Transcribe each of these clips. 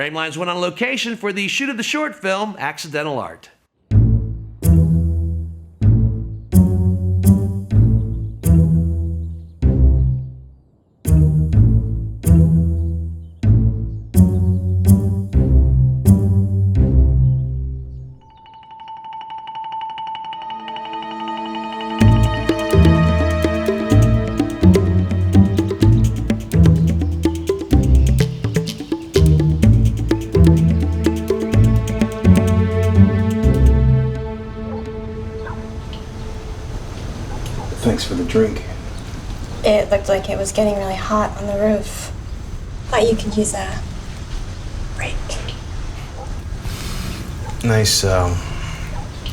Framelines went on location for the shoot of the short film, Accidental Art. Thanks for the drink. It looked like it was getting really hot on the roof. Thought you could use a break. Nice,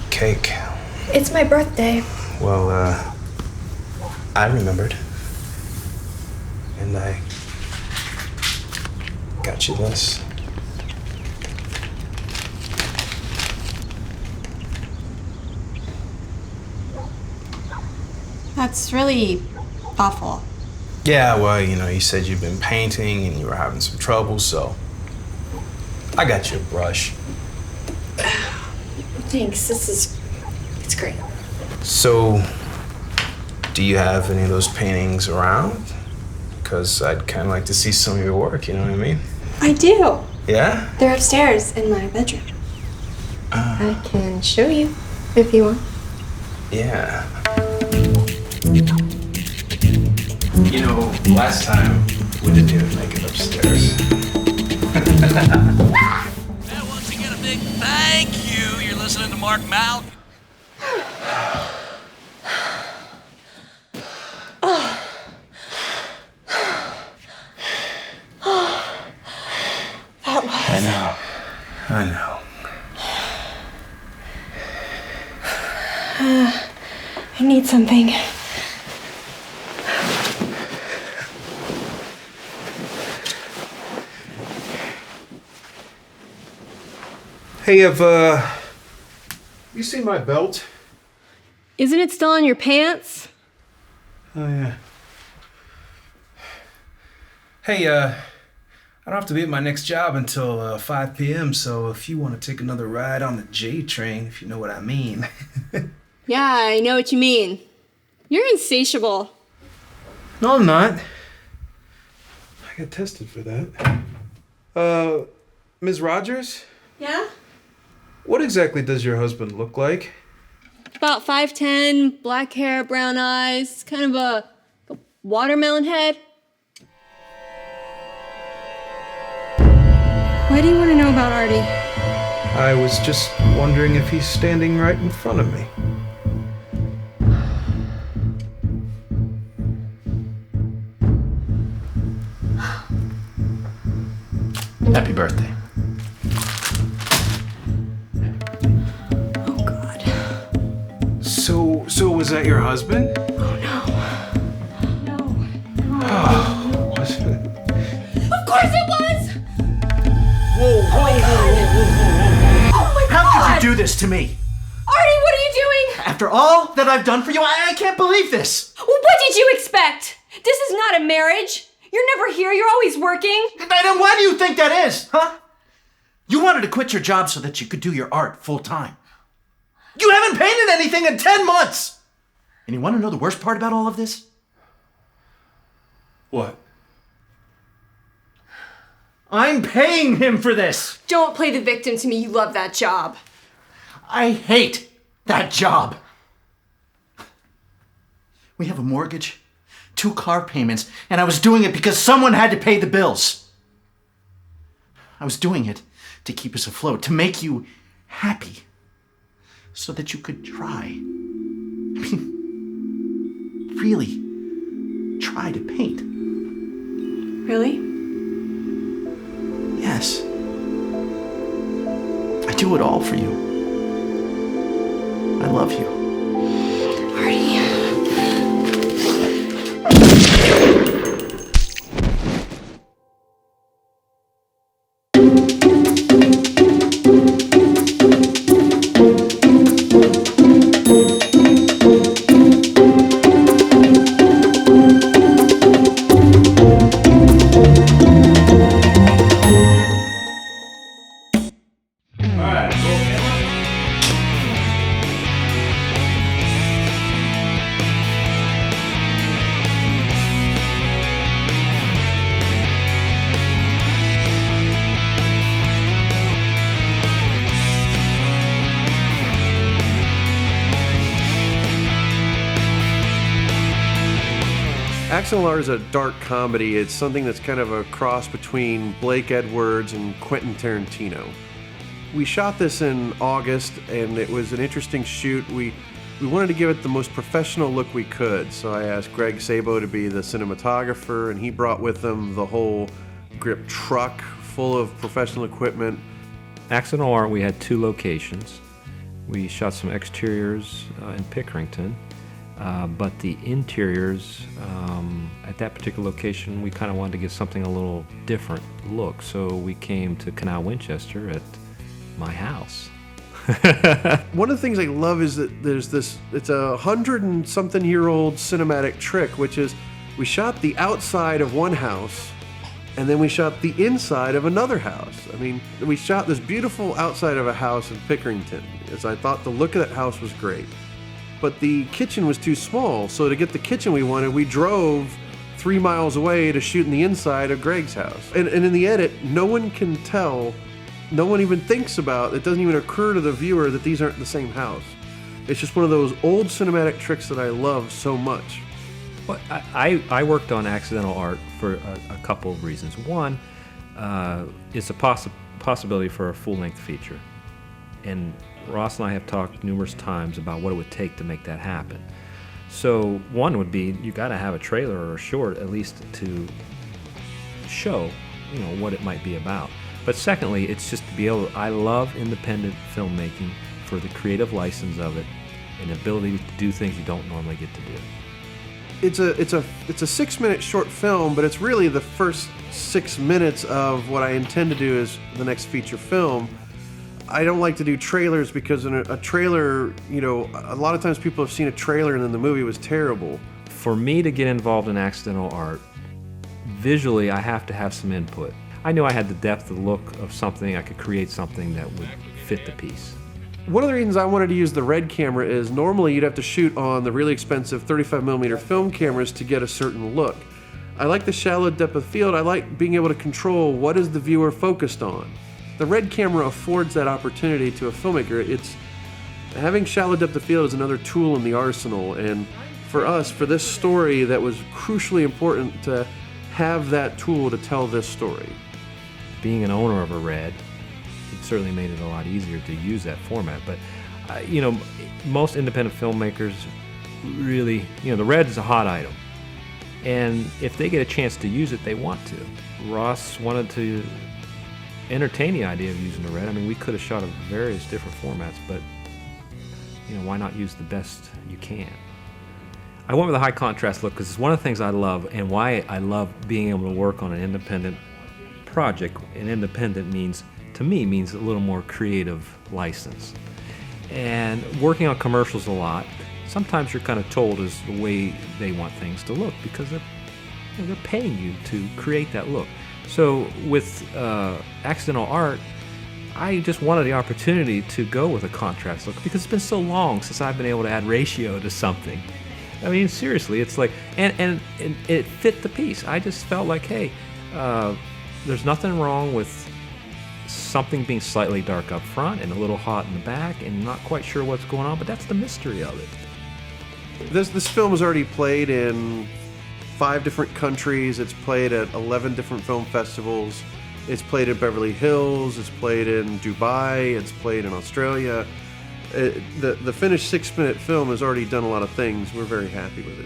cake. It's my birthday. Well, I remembered. And I got you this. That's really awful. Yeah, well, you said you've been painting and you were having some trouble, so I got you a brush. Thanks, it's great. So, do you have any of those paintings around? Because I'd kind of like to see some of your work, you know what I mean? I do. Yeah? They're upstairs in my bedroom. I can show you if you want. Yeah. You know, last time we didn't even make it upstairs. And once again, a big thank you. You're listening to Mark Mount. That was... I know. I need something. Hey, you seen my belt? Isn't it still on your pants? Oh, yeah. Hey, I don't have to be at my next job until 5 p.m., so if you want to take another ride on the J train, if you know what I mean. Yeah, I know what you mean. You're insatiable. No, I'm not. I got tested for that. Ms. Rogers? Yeah? What exactly does your husband look like? About 5'10", black hair, brown eyes, kind of a watermelon head. Why do you want to know about Artie? I was just wondering if he's standing right in front of me. Happy birthday. Oh, God. So was that your husband? Oh, no. No. Oh, was it? Of course it was! Whoa, Oh, my God. Oh, my God. How could you do this to me? Artie, what are you doing? After all that I've done for you, I can't believe this. Well, what did you expect? This is not a marriage. You're never here. You're always working. Then why do you think that is, huh? You wanted to quit your job so that you could do your art full time. You haven't painted anything in 10 months! And you want to know the worst part about all of this? What? I'm paying him for this! Don't play the victim to me. You love that job. I hate that job. We have a mortgage, 2 car payments, and I was doing it because someone had to pay the bills. I was doing it to keep us afloat, to make you happy, so that you could try. I mean, really try to paint. Really? Yes. I do it all for you. I love you. Artie. Accidental Art is a dark comedy. It's something that's kind of a cross between Blake Edwards and Quentin Tarantino. We shot this in August, and it was an interesting shoot. We wanted to give it the most professional look we could, so I asked Greg Sabo to be the cinematographer, and he brought with him the whole grip truck full of professional equipment. Accidental Art, we had 2 locations. We shot some exteriors in Pickerington, but the interiors, at that particular location, we kind of wanted to give something a little different look, so we came to Canal Winchester at my house. One of the things I love is that there's this, it's a 100-and-something-year-old cinematic trick, which is we shot the outside of one house, and then we shot the inside of another house. I mean, we shot this beautiful outside of a house in Pickerington, as I thought the look of that house was great. But the kitchen was too small, so to get the kitchen we wanted, we drove 3 miles away to shoot in the inside of Greg's house. And in the edit, no one can tell, no one even thinks about, it doesn't even occur to the viewer that these aren't the same house. It's just one of those old cinematic tricks that I love so much. Well, I worked on Accidental Art for a couple of reasons. One, it's a possibility for a full-length feature. And Ross and I have talked numerous times about what it would take to make that happen. So one would be, you got to have a trailer or a short at least to show, what it might be about. But secondly, it's just to be able, I love independent filmmaking for the creative license of it and the ability to do things you don't normally get to do. It's a 6-minute short film, but it's really the first 6 minutes of what I intend to do as the next feature film. I don't like to do trailers because in a trailer, a lot of times people have seen a trailer and then the movie was terrible. For me to get involved in Accidental Art, visually I have to have some input. I knew I had the depth of look of something, I could create something that would fit the piece. One of the reasons I wanted to use the red camera is normally you'd have to shoot on the really expensive 35mm film cameras to get a certain look. I like the shallow depth of field. I like being able to control what is the viewer focused on. The red camera affords that opportunity to a filmmaker. It's having shallow depth of field is another tool in the arsenal, and for us, for this story, that was crucially important to have that tool to tell this story. Being an owner of a red, it certainly made it a lot easier to use that format. But, most independent filmmakers really, the red is a hot item. And if they get a chance to use it, they want to. Ross wanted to entertain the idea of using the red. I mean, we could have shot in various different formats, but, why not use the best you can? I went with a high contrast look because it's one of the things I love, and why I love being able to work on an independent project. And independent means a little more creative license. And working on commercials a lot, sometimes you're kind of told is the way they want things to look because they're paying you to create that look. So with Accidental Art, I just wanted the opportunity to go with a contrast look because it's been so long since I've been able to add ratio to something. I mean, seriously, it's like, and it fit the piece. I just felt like, hey, there's nothing wrong with something being slightly dark up front and a little hot in the back and not quite sure what's going on, but that's the mystery of it. This film has already played in 5 different countries. It's played at 11 different film festivals. It's played at Beverly Hills. It's played in Dubai. It's played in Australia. The finished 6-minute film has already done a lot of things. We're very happy with it.